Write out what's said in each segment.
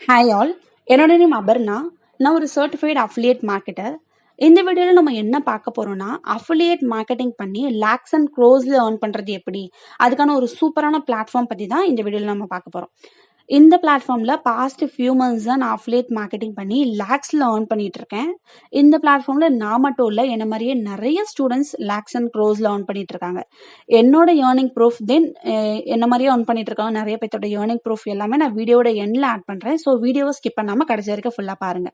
Hi all, என்னோட name Aparna. நான் ஒரு சர்டிஃபைடு அஃபிலியேட் மார்க்கெட்டர். இந்த வீடியோவில் நம்ம என்ன பார்க்க போறோம்னா, அஃபிலியேட் மார்க்கெட்டிங் பண்ணி லேக்ஸ் அண்ட் க்ரோஸ்ல ஏர்ன் பண்றது எப்படி, அதுக்கான ஒரு சூப்பரான பிளாட்ஃபார்ம் பத்தி தான் இந்த வீடியோவில் நம்ம பார்க்க போறோம். இந்த பிளாட்ஃபார்ம்ல பாஸ்ட் ஃபியூ மந்த்ஸ் தான் நான் அஃபிலியேட் மார்க்கெட்டிங் பண்ணி லேக்ஸ்ல ஏர்ன் பண்ணிட்டு இருக்கேன். இந்த பிளாட்ஃபார்ம்ல நான் மட்டும் இல்லை, என்ன மாதிரியே நிறைய ஸ்டூடெண்ட்ஸ் லேக்ஸ் அண்ட் க்ரோஸ்ல ஏர்ன் பண்ணிட்டு இருக்காங்க. என்னோட ஏர்னிங் ப்ரூஃப் தென் என்ன மாதிரியே ஏர்ன் பண்ணிட்டு இருக்காங்க நிறைய பேர்த்தோட ஏர்னிங் ப்ரூஃப் எல்லாமே நான் வீடியோட எண்ட்ல ஆட் பண்றேன். ஸோ வீடியோவை ஸ்கிப் பண்ணாம கடைசி வரைக்கும் ஃபுல்லா பாருங்க.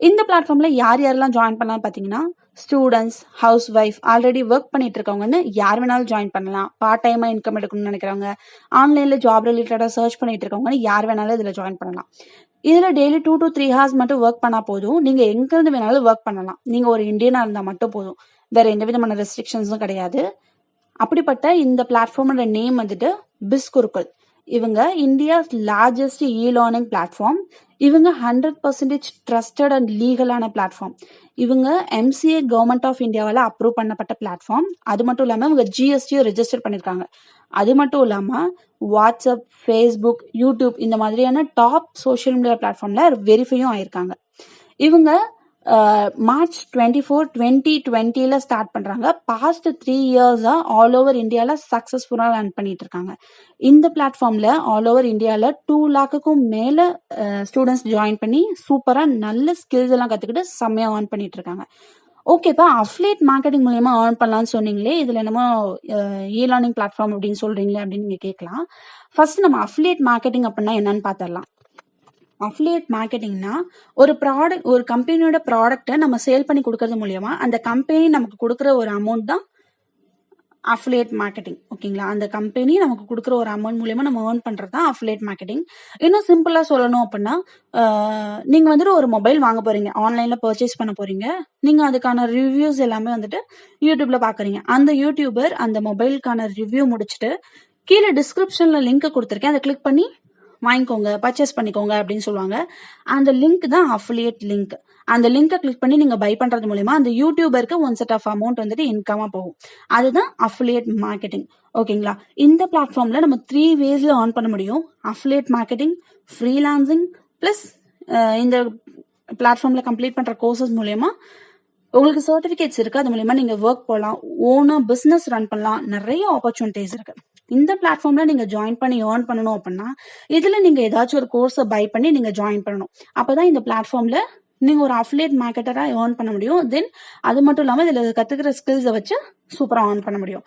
இந்த பிளாட்ஃபார்ம்ல யார் யாரெல்லாம் ஜாயின் பண்ணலாம் பார்த்தீங்கன்னா, students, house wife, already work பண்ணிட்டு இருக்கவங்கன்னு யார் வேணாலும் ஜாயின் பண்ணலாம். பார்ட் டைமா இன்கம் எடுக்கணும்னு நினைக்கிறவங்க, ஆன்லைன்ல ஜாப் ரிலேட்டடா சர்ச் பண்ணிட்டு இருக்கவங்கன்னு யார் வேணாலும் இதுல ஜாயின் பண்ணலாம். இதுல டெய்லி 2 to 3 ஹார்ஸ் மட்டும் ஒர்க் பண்ணா போதும். நீங்க எங்க இருந்து வேணாலும் ஒர்க் பண்ணலாம். நீங்க ஒரு இந்தியனா இருந்தா மட்டும் போதும். வேற எந்த விதமான ரெஸ்ட்ரிக்ஷன்ஸும் கிடையாது. அப்படிப்பட்ட இந்த பிளாட்ஃபார்மோட நேம் வந்துட்டு பிஸ்குருக்குல். இவங்க இந்தியாஸ் லார்ஜஸ்ட் லேர்னிங் பிளாட்ஃபார்ம். இவங்க 100% ட்ரஸ்டட் அண்ட் லீகலான பிளாட்ஃபார்ம். இவங்க MCA கவர்மெண்ட் ஆஃப் இந்தியாவால அப்ரூவ் பண்ணப்பட்ட பிளாட்ஃபார்ம். அது மட்டும் இல்லாம இவங்க GST ரெஜிஸ்டர் பண்ணிருக்காங்க. அது மட்டும் இல்லாம வாட்ஸ்அப், ஃபேஸ்புக், யூடியூப் இந்த மாதிரியான டாப் சோஷியல் மீடியா பிளாட்ஃபார்ம்ல வெரிஃபையும் ஆயிருக்காங்க. இவங்க மார்ச் 24, 2020 ஸ்டார்ட் பண்றாங்க. பாஸ்ட் 3 இயர்ஸா ஆல் ஓவர் இந்தியால சக்சஸ்ஃபுல்லா ரன் பண்ணிட்டு இருக்காங்க. இந்த பிளாட்ஃபார்ம்ல ஆல் ஓவர் இந்தியால 2 lakhக்கும் மேல ஸ்டூடெண்ட்ஸ் ஜாயின் பண்ணி சூப்பரா நல்ல ஸ்கில்ஸ் எல்லாம் கத்துக்கிட்டு செம்மையா ஏர்ன் பண்ணிட்டு இருக்காங்க. ஓகேப்பா, அஃபிலியேட் மார்க்கெட்டிங் மூலமா ஏர்ன் பண்ணலாம்னு சொன்னீங்களே, இதுல என்னமோ லேர்னிங் பிளாட்ஃபார்ம் அப்படின்னு சொல்றீங்களே அப்படின்னு நீங்க கேட்கலாம். ஃபர்ஸ்ட் நம்ம அஃபிலியேட் மார்க்கெட்டிங் அப்படின்னா என்னன்னு பாத்திரலாம். அஃபிலியேட் மார்க்கெட்டிங்னா ஒரு கம்பெனியோட ப்ராடக்ட்டை நம்ம சேல் பண்ணி கொடுக்கறது மூலியமா அந்த கம்பெனி நமக்கு கொடுக்குற ஒரு அமௌண்ட் தான் அஃபிலியேட் மார்க்கெட்டிங். ஓகேங்களா? அந்த கம்பெனி நமக்கு கொடுக்குற ஒரு அமௌண்ட் மூலியமா நம்ம ஏர்ன் பண்றது தான் அஃபிலியேட் மார்க்கெட்டிங். இன்னும் சிம்பிளா சொல்லணும் அப்படின்னா, நீங்க வந்துட்டு ஒரு மொபைல் வாங்க போறீங்க, ஆன்லைன்ல பர்ச்சேஸ் பண்ண போறீங்க. நீங்க அதுக்கான ரிவ்யூஸ் எல்லாமே வந்துட்டு யூடியூப்ல பாக்குறீங்க. அந்த யூடியூபர் அந்த மொபைலுக்கான ரிவ்யூ முடிச்சுட்டு கீழே டிஸ்கிரிப்ஷன்ல லிங்க் கொடுத்துருக்கேன், அதை கிளிக் பண்ணி வாங்கிக்கோங்க, பர்ச்சேஸ் பண்ணிக்கோங்க அப்படின்னு சொல்லுவாங்க. அந்த லிங்க் தான் அஃபிலியேட் லிங்க். அந்த லிங்கை கிளிக் பண்ணி நீங்க பை பண்றது மூலமா அந்த யூடியூபருக்கு ஒன் செட் ஆஃப் அமௌண்ட் வந்துட்டு இன்கமா போகும். அதுதான் அஃபிலியேட் மார்க்கெட்டிங். ஓகேங்களா? இந்த பிளாட்ஃபார்ம்ல நம்ம 3 waysல ஏர்ன் பண்ண முடியும். அஃபிலியேட் மார்க்கெட்டிங், ஃப்ரீலான்சிங், பிளஸ் இந்த பிளாட்ஃபார்ம்ல கம்ப்ளீட் பண்ற கோர்சஸ் மூலயமா உங்களுக்கு சர்டிபிகேட்ஸ் இருக்கு. அது மூலயமா நீங்க ஒர்க் போகலாம், ஓனா பிசினஸ் ரன் பண்ணலாம். நிறைய ஆப்பர்ச்சுனிட்டிஸ் இருக்கு. இந்த பிளாட்ஃபார்ம்ல நீங்க ஜாயின் பண்ணி ஏர்ன் பண்ணணும் அப்படின்னா, இதுல நீங்க ஏதாச்சும் ஒரு கோர்ஸை பை பண்ணி நீங்க ஜாயின் பண்ணணும். அப்பதான் இந்த பிளாட்ஃபார்ம்ல நீங்க ஒரு அஃபிலியேட் மார்க்கெட்டரா ஏர்ன் பண்ண முடியும். தென் அது மட்டும் இல்லாம இதுல கத்துக்கிற ஸ்கில்ஸை வச்சு சூப்பரா ஏர்ன் பண்ண முடியும்.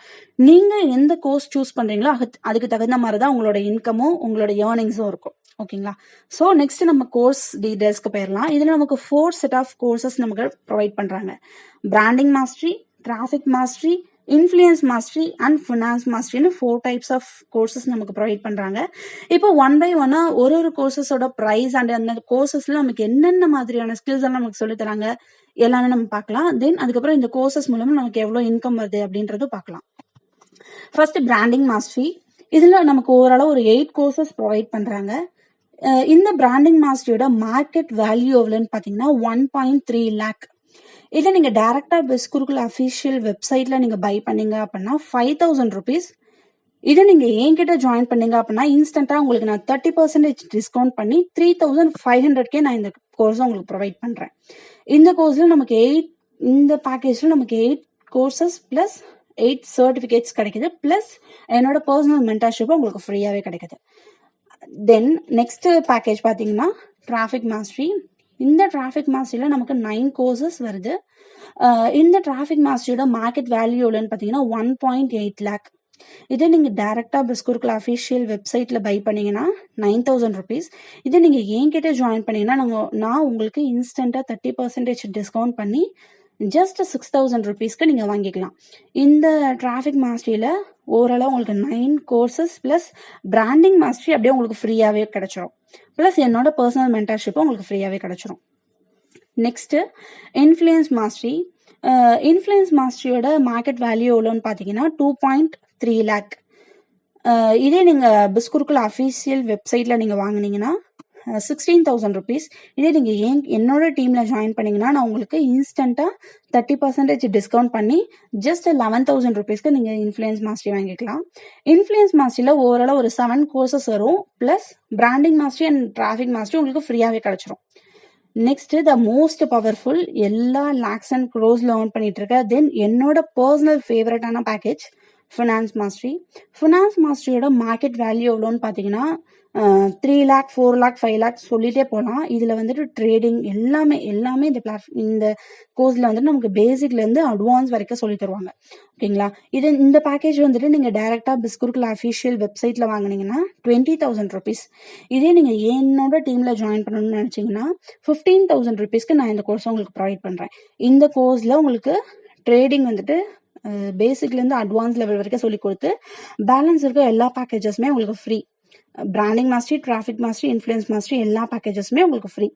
நீங்க எந்த கோர்ஸ் சூஸ் பண்றீங்களோ அதுக்கு தகுந்த மாதிரிதான் உங்களோட இன்கமும் உங்களோட ஏர்னிங்ஸும் இருக்கும். ஓகேங்களா? ஸோ நெக்ஸ்ட் நம்ம கோர்ஸ் டீடைல்ஸ்க்கு போயிடலாம். இதுல நமக்கு 4 செட் ஆஃப் கோர்சஸ் நமக்கு ப்ரொவைட் பண்றாங்க. Branding mastery, traffic mastery, influence mastery and finance மாஸ்டரின்னு 4 types ஆஃப் கோர்சஸ் நமக்கு ப்ரொவைட் பண்றாங்க. இப்போ 1 by 1 ஒரு கோர்சஸோட ப்ரைஸ் அண்ட் அந்த கோர்சஸ்ல நமக்கு என்னென்ன மாதிரியான ஸ்கில்ஸ் எல்லாம் நமக்கு சொல்லி தராங்க எல்லாமே நம்ம பார்க்கலாம். தென் அதுக்கப்புறம் இந்த கோர்சஸ் மூலமா நமக்கு எவ்வளவு இன்கம் வருது அப்படின்றதும் பார்க்கலாம். First branding mastery. இதுல நமக்கு ஓரளவு ஒரு 8 கோர்சஸ் ப்ரொவைட் பண்றாங்க. இந்த பிராண்டிங் மாஸ்டரியோட மார்க்கெட் வேல்யூ எவ்வளவுன்னு பாத்தீங்கன்னா 1.3 lakh. இதை நீங்க டைரக்டா பிஸ்குருக்குல் அஃபிஷியல் வெப்சைட்ல நீங்க பை பண்ணீங்க அப்படின்னா 5,000 rupees. இதை நீங்க என்கிட்ட ஜாயின் பண்ணீங்க அப்படின்னா இன்ஸ்டன்டா உங்களுக்கு நான் 30% டிஸ்கவுண்ட் பண்ணி 3,500K நான் இந்த கோர்ஸ் உங்களுக்கு ப்ரொவைட் பண்றேன். இந்த கோர்ஸ்ல நமக்கு இந்த பேக்கேஜ்ல நமக்கு 8 கோர்சஸ் பிளஸ் 8 சர்டிபிகேட்ஸ் கிடைக்குது. பிளஸ் என்னோட பர்சனல் மென்டர்ஷிப் உங்களுக்கு ஃப்ரீயாவே கிடைக்குது. தென் நெக்ஸ்ட் பேக்கேஜ் பாத்தீங்கன்னா டிராஃபிக் மாஸ்டரி. இந்த டிராஃபிக் மாஸ்டரியில நமக்கு 9 கோர்சஸ் வருது. இந்த டிராஃபிக் மாஸ்டரியோட மார்க்கெட் வேல்யூ எவ்வளோன்னு பாத்தீங்கன்னா 1.8 lakh. இதே நீங்க டைரக்டா பிஸ்குருக்குல் அஃபிஷியல் வெப்சைட்ல பை பண்ணீங்கன்னா 9,000 rupees. இதே நீங்க என்கிட்ட ஜாயின் பண்ணீங்கன்னா நான் உங்களுக்கு இன்ஸ்டன்டா 30% டிஸ்கவுண்ட் பண்ணி ஜஸ்ட் 6,000 rupeesக்கு நீங்க வாங்கிக்கலாம். இந்த டிராஃபிக் மாஸ்டரியில ஓவராலா உங்களுக்கு 9 கோர்சஸ் பிளஸ் பிராண்டிங் மாஸ்டரி அப்படியே உங்களுக்கு ஃப்ரீயாவே கிடைச்சிரும். பிளஸ் என்னோட பர்சனல் மென்டர்ஷிப்பும் உங்களுக்கு ஃப்ரீயாவே கிடைச்சிரும். Next influence mastery. இன்ஃப்ளூயன்ஸ் மாஸ்டரியோட மார்க்கெட் வேல்யூ எவ்வளோன்னு பாத்தீங்கன்னா 2.3 lakh. இதே நீங்க பிஸ்குருக்குல் அஃபிஷியல் வெப்சைட்ல நீங்க வாங்கினீங்கன்னா 16,000 rupees. இதே நீங்கள் என்னோட டீமில் ஜாயின் பண்ணிங்கன்னா நான் உங்களுக்கு இன்ஸ்டண்ட்டாக 30% டிஸ்கவுண்ட் பண்ணி ஜஸ்ட் 11,000 rupeesக்கு நீங்கள் இன்ஃப்ளூயன்ஸ் மாஸ்டரி வாங்கிக்கலாம். இன்ஃப்ளூயன்ஸ் மாஸ்டரியில் ஓவராலாக ஒரு 7 கோர்சஸ் வரும், plus branding mastery and traffic mastery உங்களுக்கு ஃப்ரீயாகவே கிடச்சிரும். நெக்ஸ்ட் த மோஸ்ட் பவர்ஃபுல், எல்லா லேக்ஸ் அண்ட் க்ரோஸ்ல ஏர்ன் பண்ணிட்டு இருக்க, தென் என்னோட பர்சனல் ஃபேவரட்டான பேக்கேஜ் ஃபினான்ஸ் மாஸ்டரி. ஃபினான்ஸ் மாஸ்டரியோட மார்க்கெட் வேல்யூ எவ்வளோன்னு பார்த்தீங்கன்னா 3 lakh 4 lakh 5 lakh சொல்லிட்டே போகலாம். இதில் வந்துட்டு ட்ரேடிங் எல்லாமே இந்த கோர்ஸில் வந்துட்டு நமக்கு பேசிக்லேருந்து அட்வான்ஸ் வரைக்கும் சொல்லி தருவாங்க. ஓகேங்களா? இந்த பேக்கேஜ் வந்துட்டு நீங்கள் டைரெக்டாக பிஸ்குருக்குல் அஃபிஷியல் வெப்சைட்டில் வாங்கினீங்கன்னா 20,000 rupees. இதே நீங்கள் என்னோட டீமில் ஜாயின் பண்ணணும்னு நினச்சிங்கன்னா 15,000 rupeesக்கு நான் இந்த கோர்ஸை உங்களுக்கு ப்ரொவைட் பண்ணுறேன். இந்த கோர்ஸில் உங்களுக்கு ட்ரேடிங் வந்துட்டு பேசிக்லேருந்து அட்வான்ஸ் லெவல் வரைக்கும் சொல்லி கொடுத்து பேலன்ஸ் இருக்க எல்லா பேக்கேஜஸுமே உங்களுக்கு free. Branding mastery, traffic mastery, influence mastery எல்லா பேக்கேஜஸுமே உங்களுக்கு ஃப்ரீ.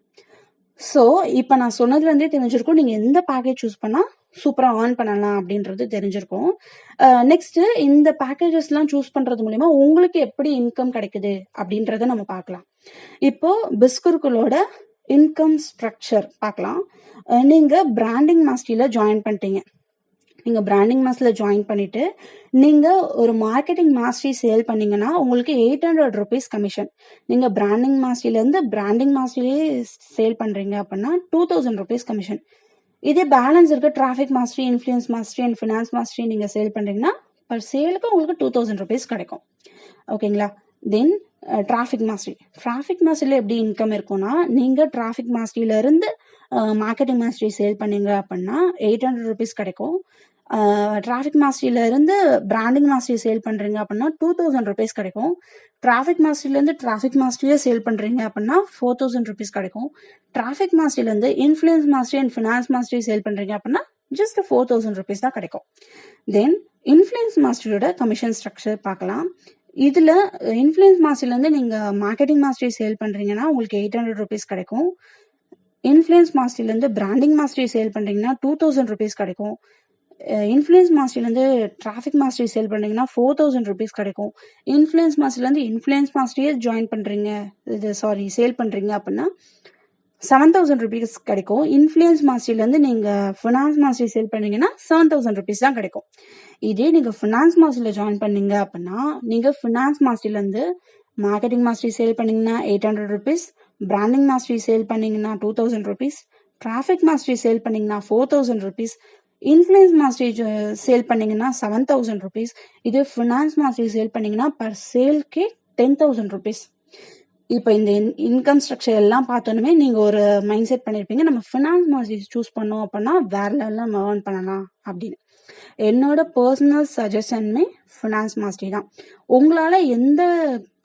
ஸோ இப்போ நான் சொன்னதுலேருந்தே தெரிஞ்சிருக்கும் நீங்கள் எந்த பேக்கேஜ் சூஸ் பண்ணால் சூப்பராக ஏர்ன் பண்ணலாம் அப்படின்றது தெரிஞ்சிருக்கும். நெக்ஸ்ட் இந்த பேக்கேஜஸ்லாம் சூஸ் பண்ணுறது மூலிமா உங்களுக்கு எப்படி இன்கம் கிடைக்குது அப்படின்றத நம்ம பார்க்கலாம். இப்போ பிஸ்குருக்குலோட இன்கம் ஸ்ட்ரக்சர் பார்க்கலாம். நீங்கள் பிராண்டிங் மாஸ்டரியில் ஜாயின் பண்ணிட்டீங்க. நீங்கள் பிராண்டிங் மாஸ்டரில் ஜாயின் பண்ணிவிட்டு நீங்கள் ஒரு மார்க்கெட்டிங் மாஸ்டரி சேல் பண்ணிங்கன்னா உங்களுக்கு 800 rupees கமிஷன். நீங்கள் பிராண்டிங் மாஸ்டரியிலேருந்து பிராண்டிங் மாஸ்டரியே சேல் பண்ணுறீங்க அப்படின்னா 2,000 rupees கமிஷன். இதே பேலன்ஸ் இருக்க traffic mastery, influence mastery and finance mastery நீங்கள் சேல் பண்ணுறீங்கன்னா பர் சேலுக்கு உங்களுக்கு 2,000 rupees கிடைக்கும். ஓகேங்களா? தென் டிராஃபிக் மாஸ்டரியில் எப்படி இன்கம் இருக்கும்னா, நீங்கள் டிராஃபிக் மாஸ்டரியிலேருந்து மார்க்கெட்டிங் மாஸ்டரி சேல் பண்ணீங்க அப்படின்னா 800 rupees கிடைக்கும். டிராஃபிக் மாஸ்டரியிலேருந்து பிராண்டிங் மாஸ்டரி சேல் பண்ணுறீங்க அப்படின்னா 2,000 rupees கிடைக்கும். டிராஃபிக் மாஸ்டரியிலேருந்து டிராஃபிக் மாஸ்டரியே சேல் பண்ணுறீங்க அப்படின்னா 4,000 rupees கிடைக்கும். டிராஃபிக் மாஸ்டரியிலேருந்து influence mastery and finance mastery sale பண்ணுறீங்க அப்படின்னா ஜஸ்ட் 4,000 rupees தான் கிடைக்கும். தென் இன்ஃப்ளூயன்ஸ் மாஸ்டரியோட கமிஷன் ஸ்ட்ரக்சர் பார்க்கலாம். இதில் இன்ஃப்ளூயன்ஸ் மாஸ்டரிலேருந்து நீங்கள் மார்க்கெட்டிங் மாஸ்டரி சேல் பண்ணுறீங்கன்னா உங்களுக்கு 800 rupees கிடைக்கும். இன்ஃப்ளூயன்ஸ் மாஸ்டரிலேருந்து பிராண்டிங் மாஸ்டரி சேல் பண்ணுறீங்கன்னா 2,000 rupees கிடைக்கும். இன்ஃப்ளூயன்ஸ் மாஸ்டரிலேருந்து டிராஃபிக் மாஸ்டரி சேல் பண்ணுறீங்கன்னா 4,000 rupees கிடைக்கும். இன்ஃப்ளூயன்ஸ் மாஸ்டரிலேருந்து இன்ஃப்ளூயன்ஸ் மாஸ்டரியே சேல் பண்ணுறீங்க அப்படின்னா 7,000 rupees கிடைக்கும். இன்ஃப்ளூயன்ஸ் மாஸ்டரிலேருந்து நீங்கள் ஃபினான்ஸ் மாஸ்டரி சேல் பண்ணீங்கன்னா 7,000 rupees தான் கிடைக்கும். இதே நீங்கள் ஃபினான்ஸ் மாஸ்டரியில் ஜாயின் பண்ணீங்க அப்படின்னா நீங்கள் ஃபினான்ஸ் மாஸ்டரிலேருந்து மார்க்கெட்டிங் மாஸ்டரி சேல் பண்ணீங்கன்னா 800 rupees, பிராண்டிங் மாஸ்டரி சேல் பண்ணீங்கன்னா 2,000 rupees, டிராஃபிக் மாஸ்டரி சேல் பண்ணீங்கன்னா 4,000 rupees, இன்ஃப்ளூயன்ஸ் மாஸ்டரி சேல் பண்ணீங்கன்னா 7,000 rupees. இதே ஃபினான்ஸ் மாஸ்டரி சேல் பண்ணீங்கன்னா பர் சேல்கே 10,000 rupees. இப்போ இந்த இன்கம் ஸ்ட்ரக்சர் எல்லாம் பார்த்தோன்னே நீங்கள் ஒரு மைண்ட் செட் பண்ணியிருப்பீங்க, நம்ம ஃபினான்ஸ் மாஸ்டரி சூஸ் பண்ணோம் அப்படின்னா வேற லெவலில் நம்ம ஏர்ன் பண்ணலாம் அப்படின்னு. என்னோட பர்சனல் சஜஷனுமே ஃபினான்ஸ் மாஸ்டரி தான். உங்களால் எந்த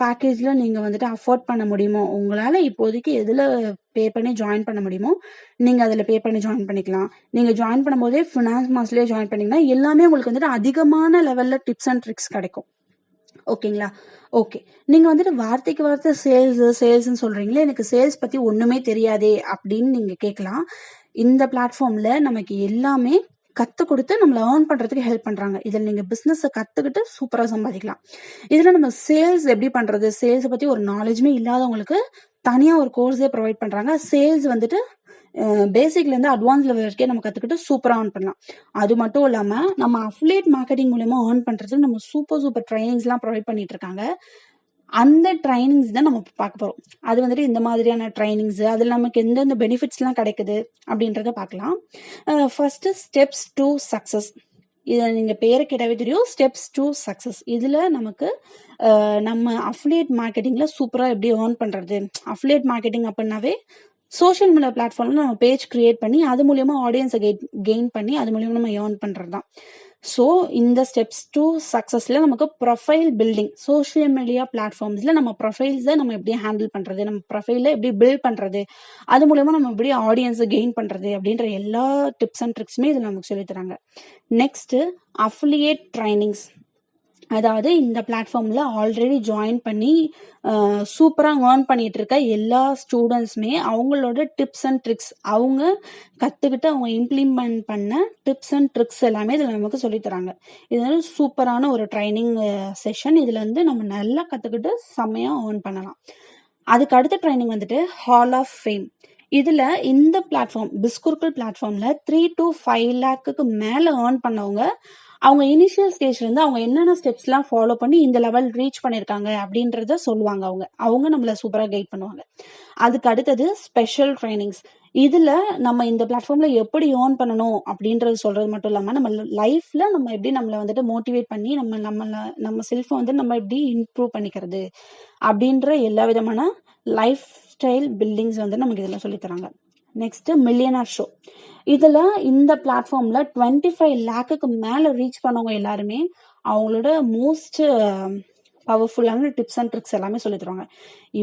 பேக்கேஜில் நீங்கள் வந்துட்டு அஃபோர்ட் பண்ண முடியுமோ, உங்களால் இப்போதைக்கு எதில் பே பண்ணி ஜாயின் பண்ண முடியுமோ நீங்கள் அதில் பே பண்ணி ஜாயின் பண்ணிக்கலாம். நீங்கள் ஜாயின் பண்ணும்போதே ஃபினான்ஸ் மாஸ்டரியே ஜாயின் பண்ணிங்கன்னா எல்லாமே உங்களுக்கு வந்துட்டு அதிகமான லெவலில் டிப்ஸ் அண்ட் ட்ரிக்ஸ் கிடைக்கும். ஓகேங்களா? ஓகே, நீங்கள் வந்துட்டு வார்த்தைக்கு வார்த்தை சேல்ஸ்ன்னு சொல்கிறீங்களே, எனக்கு சேல்ஸ் பற்றி ஒன்றுமே தெரியாதே அப்படின்னு நீங்கள் கேட்கலாம். இந்த பிளாட்ஃபார்மில் நமக்கு எல்லாமே கற்றுக் கொடுத்து நம்மளை ஏர்ன் பண்ணுறதுக்கு ஹெல்ப் பண்ணுறாங்க. இதில் நீங்கள் பிஸ்னஸை கற்றுக்கிட்டு சூப்பராக சம்பாதிக்கலாம். இதில் நம்ம சேல்ஸ் எப்படி பண்ணுறது, சேல்ஸை பற்றி ஒரு நாலேஜுமே இல்லாதவங்களுக்கு தனியாக ஒரு கோர்ஸே ப்ரொவைட் பண்ணுறாங்க. சேல்ஸ் வந்துட்டு பேசிக்லேருந்து அட்வான்ஸ் லெவல் வரைக்கும் நம்ம கற்றுக்கிட்டு சூப்பராக ஏர்ன் பண்ணலாம். அது மட்டும் இல்லாமல் நம்ம அஃபிலியேட் மார்க்கெட்டிங் மூலமா ஏர்ன் பண்ணுறதுக்கு நம்ம சூப்பர் ட்ரைனிங்ஸ்லாம் ப்ரொவைட் பண்ணிட்டு இருக்காங்க. அந்த ட்ரைனிங்ஸ் தான் நம்ம பார்க்க போகிறோம். அது வந்துட்டு இந்த மாதிரியான ட்ரைனிங்ஸ், அதில் நமக்கு எந்தெந்த பெனிஃபிட்ஸ்லாம் கிடைக்குது அப்படின்றத பார்க்கலாம். First steps to success. இதை நீங்கள் பேரை கேட்டாவே தெரியும், ஸ்டெப்ஸ் டு சக்ஸஸ். இதில் நமக்கு நம்ம அஃபிலியேட் மார்க்கெட்டிங்கில் சூப்பராக எப்படி ஏர்ன் பண்ணுறது. அஃபிலியேட் மார்க்கெட்டிங் அப்படின்னாவே சோஷியல் மீடியா பிளாட்ஃபார்மில் நம்ம பேஜ் கிரியேட் பண்ணி அது மூலயமா ஆடியன்ஸை கெயின் பண்ணி அது மூலயமா நம்ம ஏர்ன் பண்ணுறது தான். ஸோ இந்த ஸ்டெப்ஸ் டு சக்ஸஸில் நமக்கு ப்ரொஃபைல் பில்டிங், சோஷியல் மீடியா பிளாட்ஃபார்ம்ஸில் நம்ம ப்ரொஃபைல்ஸை நம்ம எப்படி ஹேண்டில் பண்ணுறது, நம்ம ப்ரொஃபைலில் எப்படி பில்ட் பண்ணுறது, அது மூலயமா நம்ம எப்படி ஆடியன்ஸை கெயின் பண்ணுறது அப்படின்ற எல்லா டிப்ஸ் அண்ட் ட்ரிக்ஸுமே இதில் நமக்கு சொல்லித்தராங்க. Next affiliate trainings. அதாவது இந்த பிளாட்ஃபார்மில் ஆல்ரெடி ஜாயின் பண்ணி சூப்பராக ஏர்ன் பண்ணிட்டு இருக்க எல்லா ஸ்டூடெண்ட்ஸுமே அவங்களோட டிப்ஸ் அண்ட் ட்ரிக்ஸ், அவங்க கற்றுக்கிட்டு அவங்க இம்ப்ளிமெண்ட் பண்ண டிப்ஸ் அண்ட் ட்ரிக்ஸ் எல்லாமே இதில் நமக்கு சொல்லித்தராங்க. இது வந்து சூப்பரான ஒரு ட்ரைனிங் செஷன். இதில் வந்து நம்ம நல்லா கற்றுக்கிட்டு செம்மையாக ஏர்ன் பண்ணலாம். அதுக்கு அடுத்த ட்ரைனிங் வந்துட்டு ஹால் ஆஃப் ஃபேம். இதுல இந்த பிளாட்ஃபார்ம் பிஸ்குருக்குல் பிளாட்ஃபார்ம்ல 3 to 5 லேக்குக்கு மேல ஏர்ன் பண்ணவங்க அவங்க இனிஷியல் ஸ்டேஜ்ல இருந்து அவங்க என்னென்ன ஸ்டெப்ஸ்லாம் ஃபாலோ பண்ணி இந்த லெவல் ரீச் பண்ணிருக்காங்க அப்படின்றத சொல்லுவாங்க. அவங்க நம்மள சூப்பரா கைட் பண்ணுவாங்க. அதுக்கு அடுத்தது ஸ்பெஷல் ட்ரைனிங்ஸ். இதுல நம்ம இந்த பிளாட்ஃபார்ம்ல எப்படி ஏர்ன் பண்ணணும் அப்படின்றது சொல்றது மட்டும் இல்லாம நம்ம லைஃப்ல நம்ம எப்படி நம்மள வந்துட்டு மோட்டிவேட் பண்ணி நம்ம செல்ஃபை வந்து நம்ம எப்படி இம்ப்ரூவ் பண்ணிக்கிறது அப்படின்ற எல்லா விதமான லைஃப் ஸ்டைல் பில்டிங்ஸ் வந்து நமக்கு இதுல சொல்லி தராங்க. Next millionaire show. இதுல இந்த பிளாட்ஃபார்ம்ல 25 லேக்குக்கு மேல ரீச் பண்ணவங்க எல்லாருமே அவங்களோட மோஸ்ட் பவர்ஃபுல்லான டிப்ஸ் அண்ட் ட்ரிக்ஸ் எல்லாமே சொல்லி தருவாங்க.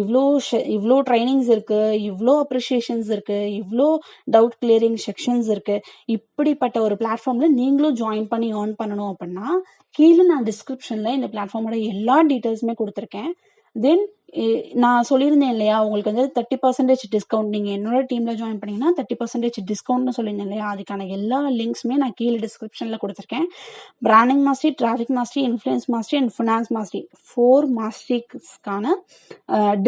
இவ்வளோ ட்ரைனிங்ஸ் இருக்கு, இவ்வளோ அப்ரிசியேஷன்ஸ் இருக்கு, இவ்வளோ டவுட் கிளியரிங் செக்ஷன்ஸ் இருக்கு. இப்படிப்பட்ட ஒரு பிளாட்ஃபார்ம்ல நீங்களும் ஜாயின் பண்ணி ஏர்ன் பண்ணணும் அப்படின்னா கீழே நான் டிஸ்கிரிப்ஷன்ல இந்த பிளாட்ஃபார்மோட எல்லா டீட்டெயில்ஸுமே கொடுத்துருக்கேன். தென் நான் சொல்லியிருந்தேன் இல்லையா, உங்களுக்கு வந்து 30% டிஸ்கவுண்ட், நீங்க என்னோட டீம்ல ஜாயின் பண்ணீங்கன்னா 30% டிஸ்கவுண்ட்னு சொல்லியிருந்தேன் இல்லையா, அதுக்கான எல்லா லிங்க்ஸுமே நான் கீழே டிஸ்கிரிப்ஷன்ல கொடுத்துருக்கேன். Branding mastery, traffic mastery, influence mastery and finance mastery 4 மாஸ்டரிஸ்க்கான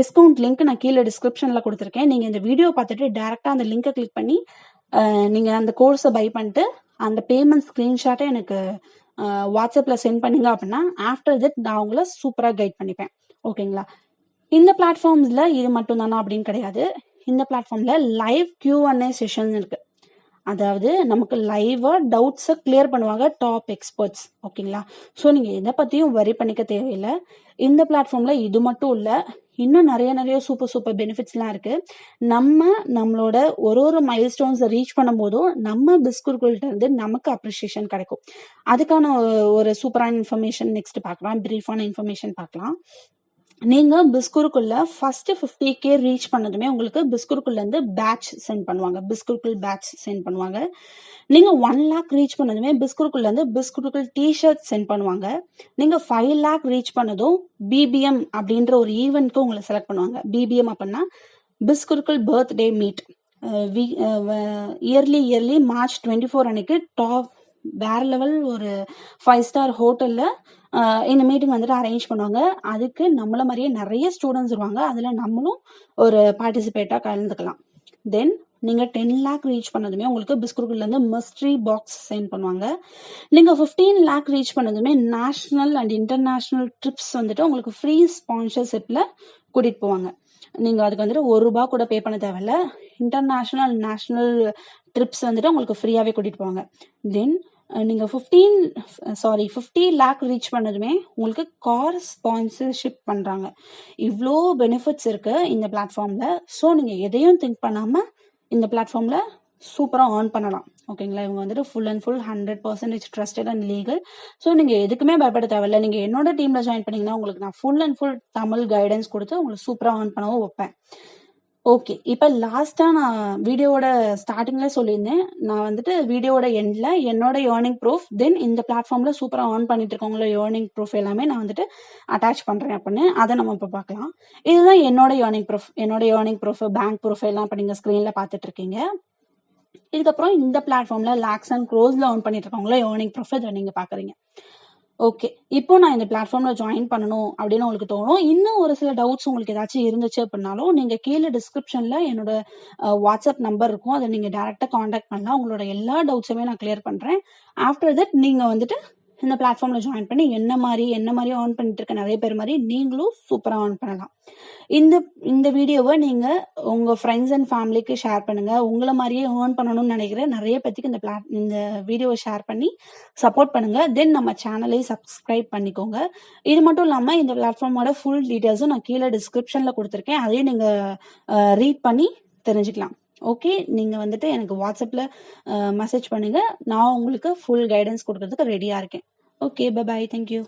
டிஸ்கவுண்ட் லிங்க் நான் கீழே டிஸ்கிரிப்ஷன்ல கொடுத்துருக்கேன். நீங்க இந்த வீடியோ பார்த்துட்டு டைரக்டா அந்த லிங்கை கிளிக் பண்ணி நீங்க அந்த கோர்ஸை பை பண்ணிட்டு அந்த பேமெண்ட் ஸ்கிரீன்ஷாட்டை எனக்கு வாட்ஸ்அப்ல சென்ட் பண்ணீங்க அப்படின்னா ஆஃப்டர் தட் நான் உங்களை சூப்பரா கைட் பண்ணிப்பேன். ஓகேங்களா? இந்த பிளாட்ஃபார்ம்ஸ்ல இது மட்டும் தானா அப்படின்னு கிடையாது. இந்த பிளாட்ஃபார்ம்ல லைவ் Q&A செஷன் இருக்கு. அதாவது நமக்கு லைவா டவுட்ஸை கிளியர் பண்ணுவாங்க டாப் எக்ஸ்பர்ட்ஸ். ஓகேங்களா? ஸோ நீங்க எதை பத்தியும் வரி பண்ணிக்க தேவையில்லை. இந்த பிளாட்ஃபார்ம்ல இது மட்டும் இல்ல, இன்னும் நிறைய சூப்பர் பெனிஃபிட்ஸ்லாம் இருக்கு. நம்மளோட ஒரு மைல்ஸ்டோன்ஸை ரீச் பண்ணும்போதும் நம்ம பிஸ்குருக்குள்கிட்ட இருந்து நமக்கு அப்ரிசியேஷன் கிடைக்கும். அதுக்கான ஒரு சூப்பரான இன்ஃபர்மேஷன் நெக்ஸ்ட் பார்க்கலாம், பிரீஃபான இன்ஃபர்மேஷன் பார்க்கலாம். நீங்க பிஸ்குருக்குள்ள ஃபர்ஸ்ட் 50k ரீச் பண்ணதுமே உங்களுக்கு பிஸ்குருக்குள்ள இருந்து பேட்ச் சென்ட் பண்ணுவாங்க. பிஸ்குருக்குல் பேட்ச் சென்ட் பண்ணுவாங்க. நீங்க 1 lakh ரீச் பண்ணதுமே பிஸ்குருக்குள்ள இருந்து பிஸ்குருக்குல் டிஷர்ட் சென்ட் பண்ணுவாங்க. நீங்க 5 lakh ரீச் பண்ணதும் BBM அப்படின்ற ஒரு ஈவென்ட்க்கு உங்களை செலக்ட் பண்ணுவாங்க. BBM அப்படின்னா பிஸ்குருக்குல் பர்த்டே மீட். இயர்லி மார்ச் 24 அன்னைக்கு டாப் வேற லெவல் ஒரு 5 ஸ்டார் ஹோட்டல்ல இந்த மீட்டிங் வந்துட்டு அரேஞ்ச் பண்ணுவாங்க. அதுக்கு நம்மள மாதிரியே நிறைய ஸ்டூடெண்ட்ஸ் வருவாங்க. அதுல நம்மளும் ஒரு பார்ட்டிசிபேட்டா கலந்துக்கலாம். தென் நீங்க 10 lakh ரீச் பண்ணதுமே உங்களுக்கு பிஸ்குருக்குல்ல இருந்து மிஸ்ட்ரி பாக்ஸ் சென்ட் பண்ணுவாங்க. நீங்க 15 lakh ரீச் பண்ணதுமே நேஷனல் அண்ட் இன்டர்நேஷனல் ட்ரிப்ஸ் வந்துட்டு உங்களுக்கு ஃப்ரீ ஸ்பான்சர்ஷிப்ல கூட்டிட்டு போவாங்க. நீங்க அதுக்கு வந்துட்டு ₹1 கூட பே பண்ண தேவையில்ல. இன்டர்நேஷனல் நேஷனல் ட்ரிப்ஸ் வந்துட்டு உங்களுக்கு ஃப்ரீயாவே கூட்டிட்டு போவாங்க. தென் நீங்க 50 lakh ரீச் பண்ணதுமே உங்களுக்கு கார் ஸ்பான்சர்ஷிப் பண்றாங்க. இவ்வளோ பெனிஃபிட்ஸ் இருக்கு இந்த பிளாட்ஃபார்ம்ல. ஸோ நீங்க எதையும் திங்க் பண்ணாம இந்த பிளாட்ஃபார்ம்ல சூப்பரா ஏர்ன் பண்ணலாம். ஓகேங்களா? இவங்க வந்துட்டு full and full 100% trusted and legal. So நீங்க எதுக்குமே பயப்பட தேவையில்ல. நீங்க என்னோட டீம்ல ஜாயின் பண்ணீங்கன்னா உங்களுக்கு நான் full and full Tamil guidance கொடுத்து உங்களுக்கு சூப்பரா ஏர்ன் பண்ணவும் வைப்பேன். ஓகே, இப்ப லாஸ்டா நான் வீடியோவோட ஸ்டார்டிங்ல சொல்லியிருந்தேன், நான் வந்துட்டு வீடியோவோட எண்ட்ல என்னோட ஏர்னிங் ப்ரூஃப், தென் இந்த பிளாட்ஃபார்ம்ல சூப்பரா ஏர்ன் பண்ணிட்டு இருக்கவங்களோட ஏர்னிங் ப்ரூஃப் எல்லாமே நான் வந்துட்டு அட்டாச் பண்றேன் அப்படின்னு. அதை நம்ம இப்ப பார்க்கலாம். இதுதான் என்னோட ஏர்னிங் ப்ரூஃப், பேங்க் ப்ரூஃப் எல்லாம் இப்ப நீங்க ஸ்கிரீன்ல பாத்துட்டு இருக்கீங்க. இதுக்கப்புறம் இந்த பிளாட்ஃபார்ம்ல லேக்ஸ் அண்ட் க்ரோஸ்ல ஏர்ன் பண்ணிட்டு இருக்கவங்கள ஏர்னிங் ப்ரூஃப் இதை நீங்க பாக்குறீங்க. ஓகே, இப்போ நான் இந்த பிளாட்ஃபார்ம்ல ஜாயின் பண்ணணும் அப்படின்னு உங்களுக்கு தோணும். இன்னும் ஒரு சில டவுட்ஸ் உங்களுக்கு ஏதாச்சும் இருந்துச்சு அப்படின்னாலும் நீங்க கீழே டிஸ்கிரிப்ஷன்ல என்னோட வாட்ஸ்அப் நம்பர் இருக்கும். அதை நீங்க டைரக்டா காண்டாக்ட் பண்ணலாம். உங்களோட எல்லா டவுட்ஸுமே நான் கிளியர் பண்றேன். ஆஃப்டர் தட் நீங்க வந்துட்டு இந்த பிளாட்ஃபார்ம்ல ஜாயின் பண்ணி என்ன மாதிரி ஏர்ன் பண்ணிட்டு இருக்க நிறைய பேர் மாதிரி நீங்களும் சூப்பரா ஏர்ன் பண்ணலாம். இந்த வீடியோவை நீங்க உங்க ஃப்ரெண்ட்ஸ் அண்ட் ஃபேமிலிக்கு ஷேர் பண்ணுங்க. உங்களை மாதிரியே ஏர்ன் பண்ணணும்னு நினைக்கிற நிறைய பேத்துக்கு இந்த வீடியோவை ஷேர் பண்ணி சப்போர்ட் பண்ணுங்க. தென் நம்ம சேனலை சப்ஸ்கிரைப் பண்ணிக்கோங்க. இது மட்டும் இல்லாம இந்த பிளாட்ஃபார்மோட ஃபுல் டீடைல்ஸும் நான் கீழே டிஸ்கிரிப்ஷன்ல கொடுத்துருக்கேன். அதையும் நீங்க ரீட் பண்ணி தெரிஞ்சுக்கலாம். ஓகே, நீங்க வந்துட்டு எனக்கு வாட்ஸ்அப்ல மெசேஜ் பண்ணுங்க. நான் உங்களுக்கு ஃபுல் கைடன்ஸ் கொடுக்கறதுக்கு ரெடியா இருக்கேன். Okay, bye. தேங்க்யூ.